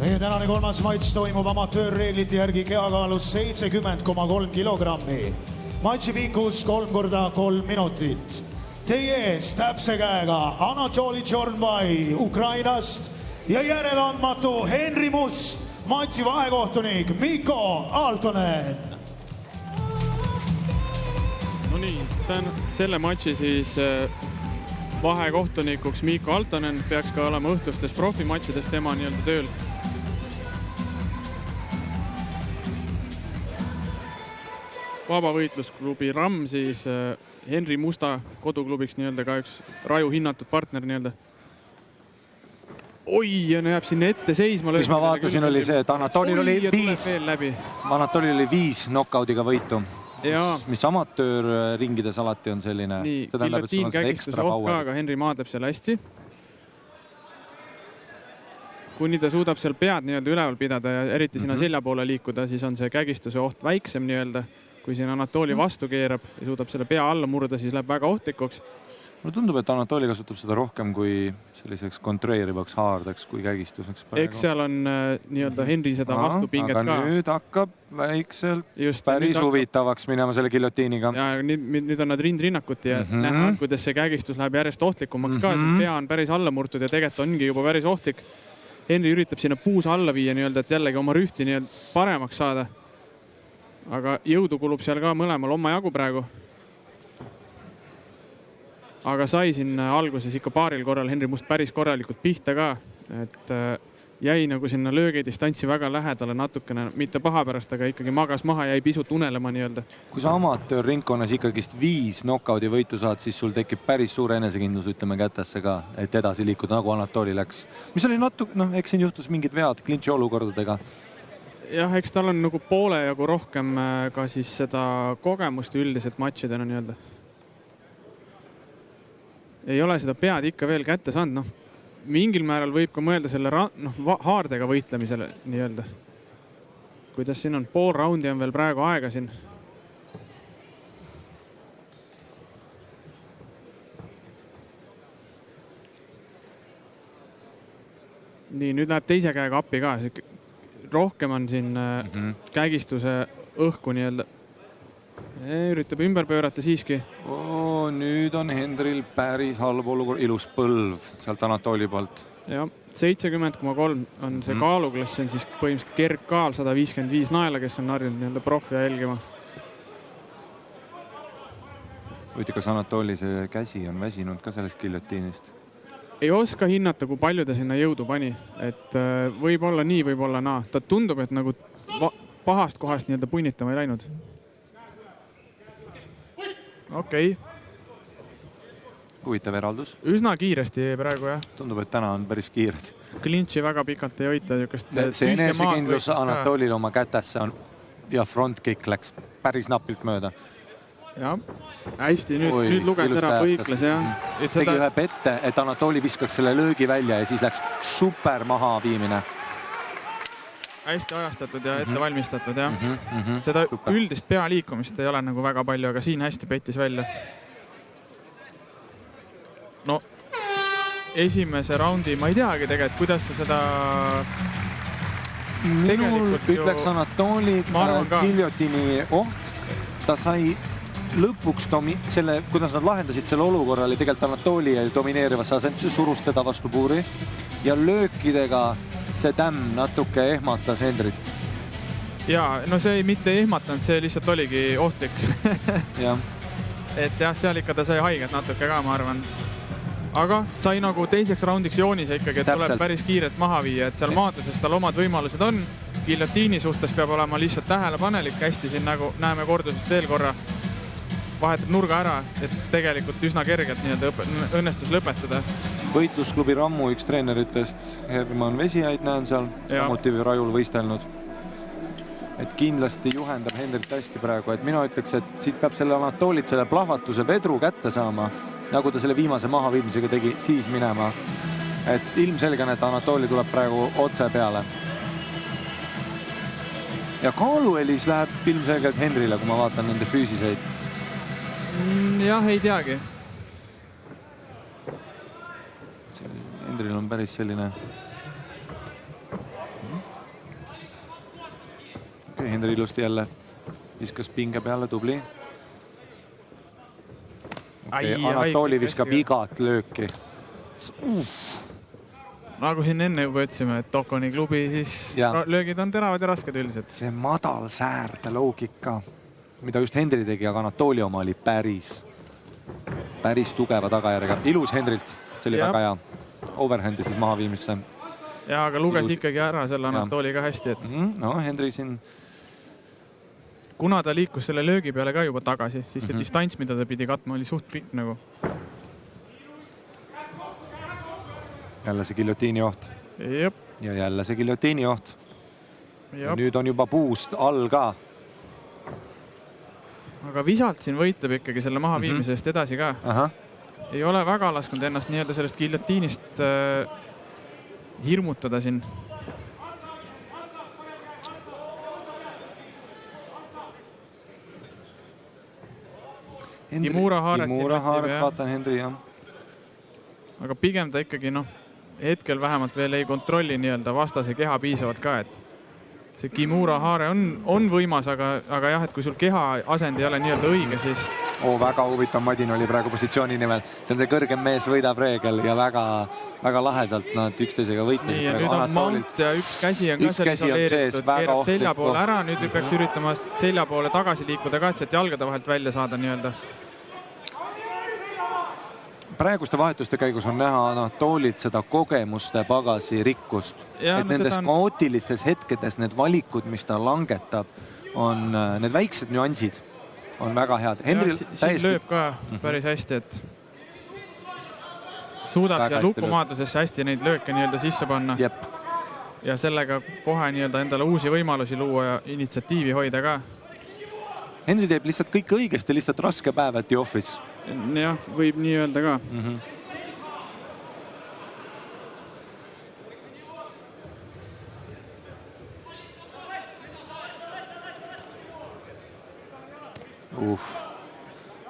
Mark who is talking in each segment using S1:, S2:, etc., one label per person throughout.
S1: Meie tänane kolmas matš toimub amatöörreeglite järgi kehakaalus 70,3 kilogrammi. Matši pikkus 3x3 minutit. Teie ees täpse käega Anatoly Tšornbai Ukrainast ja järeleandmatu Henri Must, matši vahekohtunik Mikko Aaltonen.
S2: No nii, selle matši siis vahekohtunikuks Mikko Aaltonen peaks ka olema õhtustes profimatšides tema nii-öelda tööl. Vabavõitlusklubi RAM siis Henri Musta koduklubiks nii-öelda ka üks raju hinnatud partner nii-öelda. Oi, ja jääb sinna ette seisma.
S3: Mis ma vaatasin oli see, et Anatolil oli 5 knockoudiga võitu. Mis amatöörringides alati on selline.
S2: Nii, Guillotine kägistuse oht ka, aga Henri maadleb seal hästi. Kuni ta suudab seal pead nii-öelda üleval pidada ja eriti sinna selja poole liikuda, siis on see kägistuse oht väiksem nii-öelda. Kui siin Anatoli vastu keerab ja suudab selle pea alla murda, siis läheb väga ohtlikuks.
S3: Mulle tundub, et Anatoli kasutab seda rohkem kui selliseks kontreerivaks haardeks kui kägistuseks.
S2: Eks seal on nii-öelda Henri seda vastupinget ka.
S3: Aga nüüd hakkab väikselt päris huvitavaks minema selle guillotiiniga.
S2: Ja nüüd on nad rindrinnakuti ja näha, kuidas see kägistus läheb järjest ohtlikumaks ka. Pea on päris alla murtud ja tegelikult ongi juba päris ohtlik. Henri üritab sinna puusa alla viia nii-öelda, et jällegi oma rühti paremaks saada. Aga jõudu kulub seal ka mõlemal oma jagu praegu. Aga sai siin alguses ikka paaril korral Henri Must päris korralikult pihta ka. Et jäi nagu sinna löögidistantsi väga lähedale natukene, mitte paha pärast, aga ikkagi magas maha, jäi pisut unelema nii-öelda.
S3: Kui sa amatöörringkonnas ikkagist 5 knockoudi võitu saad, siis sul tekib päris suur enesekindlus, ütleme kätesse ka, et edasi liikuda, nagu Anatoli läks. Mis oli natuke, eks siin juhtus mingid vead klinši olukordadega.
S2: Jah, eks tal on nagu poole jagu rohkem ka siis seda kogemust üldiselt matšidena nii-öelda. Ei ole seda pead ikka veel kätte saanud. Mingil määral võib ka mõelda selle haardega võitlemisele nii-öelda. Kuidas siin on? Pool raundi on veel praegu aega siin. Nii, nüüd läheb teise käega appi ka. Rohkem on siin kägistuse õhku nii-öelda. Üritab ümber pöörata siiski.
S3: Nüüd on Henril päris halb olukord, ilus põlv sealt Anatoli poolt.
S2: Ja 70,3 on see kaaluklass, see on siis põhimõtteliselt kergkaal 155 naela, kes on harjunud nii-öelda profia jälgima.
S3: Võite, kas Anatoli see käsi on väsinud ka sellest guillotiinist?
S2: Ei oska hinnata, kui palju ta sinna jõudu pani. Et võib olla nii, võib olla naa. Ta tundub, et nagu pahast kohast nii-öelda punnitama ei läinud. Okei.
S3: Huvitav eraldus.
S2: Üsna kiiresti praegu, jah.
S3: Tundub, et täna on päris kiired.
S2: Klintši väga pikalt ei hoita.
S3: See enesekindlus Anatolil oma kätesse on ja frontkick läks päris napilt mööda.
S2: Ja, hästi, nüüd luges ära põiklas, jah.
S3: Tegi ühe pette, et Anatoli viskaks selle löögi välja ja siis läks super maha viimine.
S2: Hästi ajastatud ja ette valmistatud, jah. Seda üldist pea liikumist ei ole nagu väga palju, aga siin hästi pettis välja. No, esimese raundi, ma ei teagi tegelikult, kuidas sa seda...
S3: Minul ütleks Anatoli guillotini oht. Ta sai lõpuks selle, kuidas nad lahendasid selle olukorra, oli tegelikult Anatoli domineerivas asendis, surus teda vastu puuri ja löökidega see tämm natuke ehmatas Henrit.
S2: Jaa, no see ei mitte ehmatanud, see lihtsalt oligi ohtlik. Et jah, seal ikka ta sai haiget natuke ka, ma arvan. Aga sai nagu teiseks raundiks joonise ikkagi, et tuleb päris kiiret maha viia, et seal maadluses tal omad võimalused on. Guillotiini suhtes peab olema lihtsalt tähelepanelik, hästi siin nagu näeme kordusest veel korra. Vahetab nurga ära, et tegelikult üsna kergelt õnnestus lõpetada.
S3: Võitlusklubi Rammu üks treeneritest, Herman Vesiaid näen seal, samuti rajul võistelnud. Et kindlasti juhendab Henrit hästi praegu, et mina ütleks, et siit peab selle Anatolit selle plahvatuse vedru kätte saama, nagu ta selle viimase mahaviimisega tegi, siis minema. Et ilmselgane, et Anatoli tuleb praegu otse peale. Ja kaaluelis läheb ilmselgelt Henrile, kui ma vaatan nende füüsiseid.
S2: Jah, ei teagi.
S3: Henril on päris selline okei, Henri ilusti jälle viskas pinge peale, tubli. Anatoli viskab igat lööki.
S2: Nagu siin enne juba ütlesime, et Tokoni klubi siis löögid on teravad ja rasked üldiselt.
S3: See madal säärde loogika, mida just Henri tegi, aga Anatoli oma oli päris tugeva tagajärjega. Ilus Henrilt, see oli väga hea. Overhandi siis maha viimisse.
S2: Ja, aga luges ikkagi ära selle Anatoli ka hästi. Et...
S3: No, Henri siin...
S2: Kuna ta liikus selle löögi peale ka juba tagasi, siis see distants, mida ta pidi katma, oli suht pikk nagu.
S3: Jälle see giljotiini oht.
S2: Jep.
S3: Ja jälle see giljotiini oht. Ja nüüd on juba puust all ka.
S2: Aga visalt siin võitleb ikkagi selle maha viimise eest edasi ka. Ei ole väga lasknud ennast nii-öelda sellest giljotiinist hirmutada siin. Imura haaret
S3: vaatan Henri, jah.
S2: Aga pigem ta ikkagi, hetkel vähemalt veel ei kontrolli nii-öelda vastase keha piisavalt ka, et see Kimura haare on võimas, aga jah, et kui sul keha asend ei ole nii-öelda õige, siis...
S3: Väga huvitav Madin oli praegu positsiooni nimel. See on see kõrgem mees võidab reegel ja väga lahedalt nad üksteisega võitlesid.
S2: Nii, ja nüüd on mount ja üks käsi on ka seal isoleeritud, keerab selja poole ära, nüüd peaks üritama selja poole tagasi liikuda ka, et jalgade vahelt välja saada nii-öelda.
S3: Praeguste vahetuste käigus on näha Anatolilt seda kogemuste pagasi rikkust. Et nendes kaootilistes hetkedes need valikud, mis ta langetab, on need väiksed nüansid. On väga head.
S2: Siin lööb ka päris hästi, et suudab siia lukumaadlusesse hästi neid lööke nii-öelda sisse panna. Ja sellega kohe nii-öelda endale uusi võimalusi luua ja initsiatiivi hoida ka.
S3: Henri teeb lihtsalt kõik õigesti, lihtsalt raske päev at the office.
S2: Jah, võib nii öelda ka.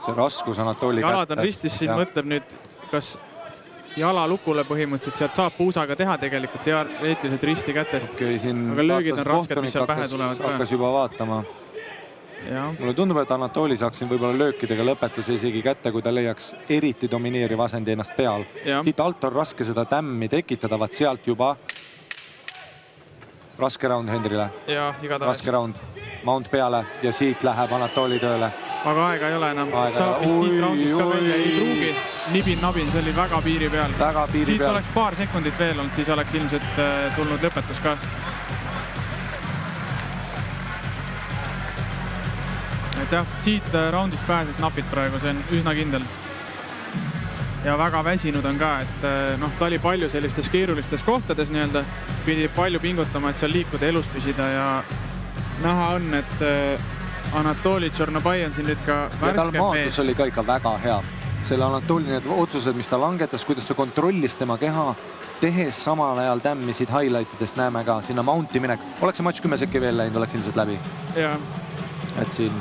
S3: See raskus Anatoli kätte.
S2: Jalad on ristis, siin mõtleb nüüd, kas jala lukule põhimõtteliselt sealt saab puusaga teha tegelikult teoreetiliselt risti kätest. Aga löögid on rasked, mis seal pähe tulevad ka.
S3: Hakkas juba vaatama. Mulle tundub, et Anatoli saaks siin võib-olla löökidega lõpetuse isegi kätte, kui ta leiaks eriti domineeriv asendi ennast peal. Siit alt on raske seda tämmi tekitada, vaat sealt juba raske round Henrile. Raske round. Mount peale ja siit läheb Anatoli tööle.
S2: Aga aega ei ole enam. Saab vist siit roundist ka välja, ei pruugi. Nibin-nabin, see oli väga piiri peal. Siit oleks paar sekundit veel olnud, siis oleks ilmselt tulnud lõpetus ka. Et jah, siit roundist pääses napid praegu, see on üsna kindel. Ja väga väsinud on ka, et ta oli palju sellistes keerulistes kohtades nii-öelda. Pidi palju pingutama, et seal liikuda elus püsida ja näha on, et Anatoli Tšornobai on siin nüüd ka värske mees.
S3: Tal maadlus oli ka ikka väga hea. Selle Anatoli need otsused, mis ta langetas, kuidas ta kontrollis tema keha, tehes samal ajal tämmisid highlightidest näeme ka sinna mounti minek. Oleks see matš 10 sekki veel läinud, oleks ilmselt läbi.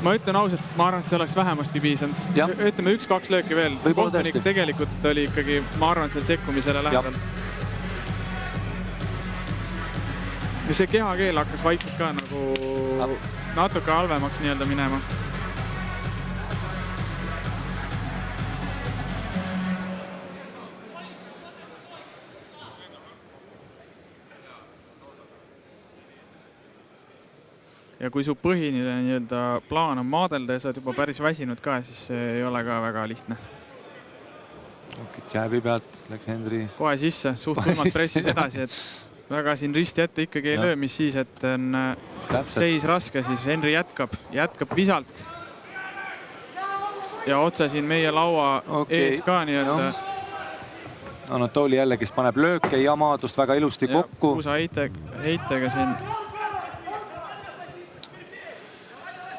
S3: Ma ütlen ausalt, ma arvan, et see oleks vähemasti piisanud. Ütleme 1-2 lööki veel. Kohtunikud tegelikult oli ikkagi, ma arvan, seal sekkumisele lähedal. Ja see kehakeel hakkas vaikselt ka nagu natuke halvemaks nii-öelda minema. Ja kui su põhiline nii-öelda plaan on maadelda ja sa oled juba päris väsinud ka, siis see ei ole ka väga lihtne. Jääbi pealt läks Henri.
S2: Kohe sisse, suht tummalt pressis edasi, et väga siin risti ette ikkagi ei löö, mis siis, et on seis raske, siis Henri jätkab visalt. Ja otse siin meie laua ees ka nii-öelda.
S3: Anatoli jälle, kes paneb lööke ja maadlust väga ilusti kokku.
S2: Puusa heitega siin.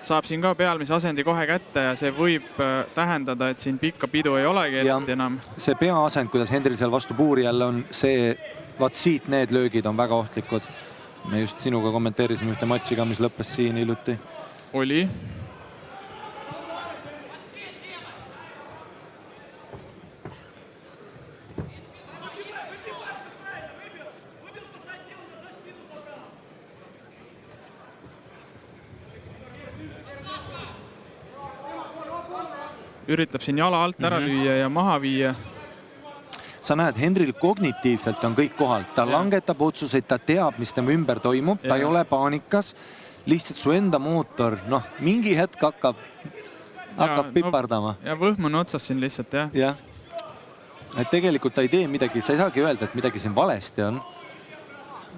S2: Saab siin ka pealmise asendi kohe kätte ja see võib tähendada, et siin pikka pidu ei olegi enam.
S3: See peaasend, kuidas Henri seal vastu puuri jälle on, see, vaat siit need löögid on väga ohtlikud. Me just sinuga kommenteerisime ühte matšiga, mis lõppes siin hiljuti.
S2: Oli. üritab siin jala alt ära lüüa ja maha viia.
S3: Sa näed, Henril kognitiivselt on kõik kohal, ta langetab otsuseid, ta teab, mis tema ümber toimub, ta ei ole paanikas, lihtsalt su enda mootor, noh, mingi hetk hakkab pipardama.
S2: Ja võhm on otsas siin lihtsalt, jah.
S3: Jah, et tegelikult ta ei tee midagi, sa ei saagi öelda, et midagi siin valesti on.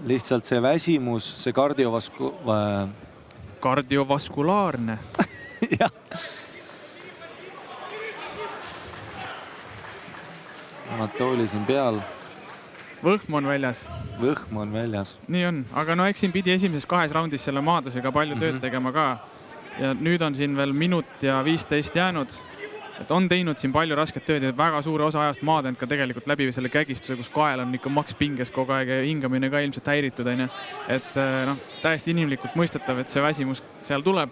S3: Lihtsalt see väsimus, see
S2: kardiovaskulaarne.
S3: Jah. Anatoli siin peal.
S2: Võhm on väljas.
S3: Võhm on väljas.
S2: Nii on, aga no eks siin pidi esimeses 2 raundis selle maadlusega palju tööd tegema ka. Ja nüüd on siin veel minut ja 15 jäänud. Et on teinud siin palju rasket tööd ja väga suure osa ajast maadend ka tegelikult läbi selle kägistuse, kus kael on ikka maks pinges kogu aeg ja hingamine ka ilmselt häiritud. Et noh, täiesti inimlikult mõistetav, et see väsimus seal tuleb.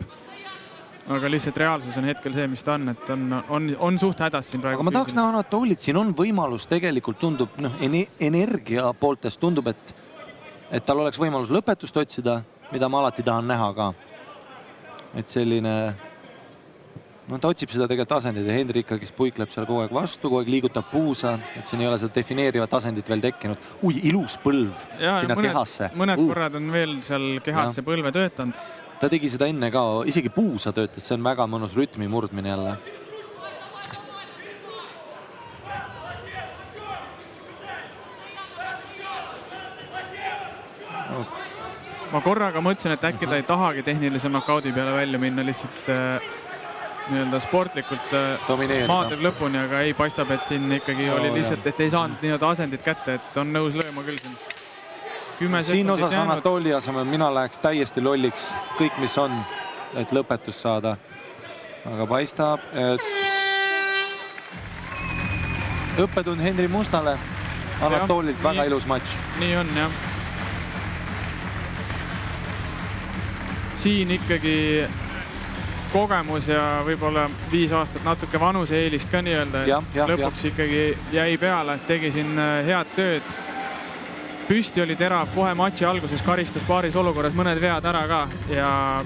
S2: Aga lihtsalt reaalsus on hetkel see, mis ta on, et on suht hädas siin praegu.
S3: Aga ma tahaks näha Anatolit, siin on võimalus tegelikult tundub, energia pooltest tundub, et tal oleks võimalus lõpetust otsida, mida ma alati tahan näha ka. Et selline, ta otsib seda tegelikult asendid ja Henri ikkagi puikleb seal kogu aeg vastu, kogu aeg liigutab puusa, et siin ei ole seda defineerivat asendit veel tekkinud. Ilus põlv sinna kehasse.
S2: Mõned korrad on veel seal kehasse põlve töötanud.
S3: Ta tegi seda enne ka, isegi puusa töötas, see on väga mõnus rütmi murdmine jälle.
S2: Ma korraga mõtlesin, et äkki ta ei tahagi tehnilise knockout'i peale välja minna, lihtsalt nii-öelda sportlikult maadleb lõpuni, aga ei, paistab, et siin ikkagi oli lihtsalt, et ei saanud nii-öelda asendit kätte, et on nõus lööma küll siin.
S3: Siin osas Anatoli asemel mina läheks täiesti lolliks kõik, mis on, et lõpetus saada. Aga paistab, et õppetund Henri Mustale. Anatolilt väga ilus matš.
S2: Nii on, jah. Siin ikkagi kogemus ja võib-olla 5 aastat natuke vanuse eelist ka nii-öelda. Lõpuks ikkagi jäi peale, tegi siin head tööd. Püsti oli terav, kohe matši alguses karistas paaris olukorras mõned vead ära ka ja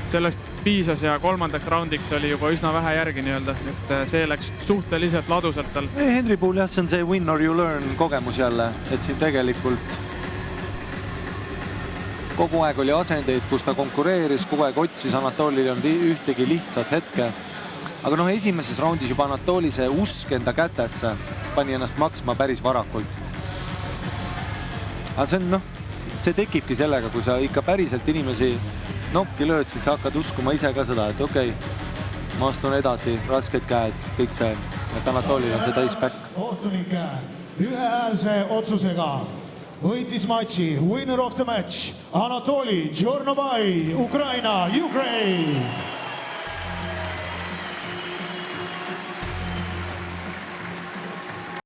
S2: sellest piisas ja 3. raundiks oli juba üsna vähe järgi nii-öelda, et see läks suhteliselt ladusalt tal.
S3: Henri puhul jah, see on see win or you learn kogemus jälle, et siin tegelikult kogu aeg oli asendeid, kus ta konkureeris, kogu aeg otsis, Anatolil on ühtegi lihtsat hetke. Aga esimeses raundis juba Anatoli see usk enda kätesse pani ennast maksma päris varakult. Aga see tekibki sellega, kui sa ikka päriselt inimesi nokki lööd, siis sa hakkad uskuma ise ka seda, et okei, ma astun edasi, rasked käed, kõik see, et Anatolil on see täispäkk.
S1: Kohtunike ühehäälse otsusega võitis matši winner of the match Anatoli Džornobai, Ukraina, Ukraine.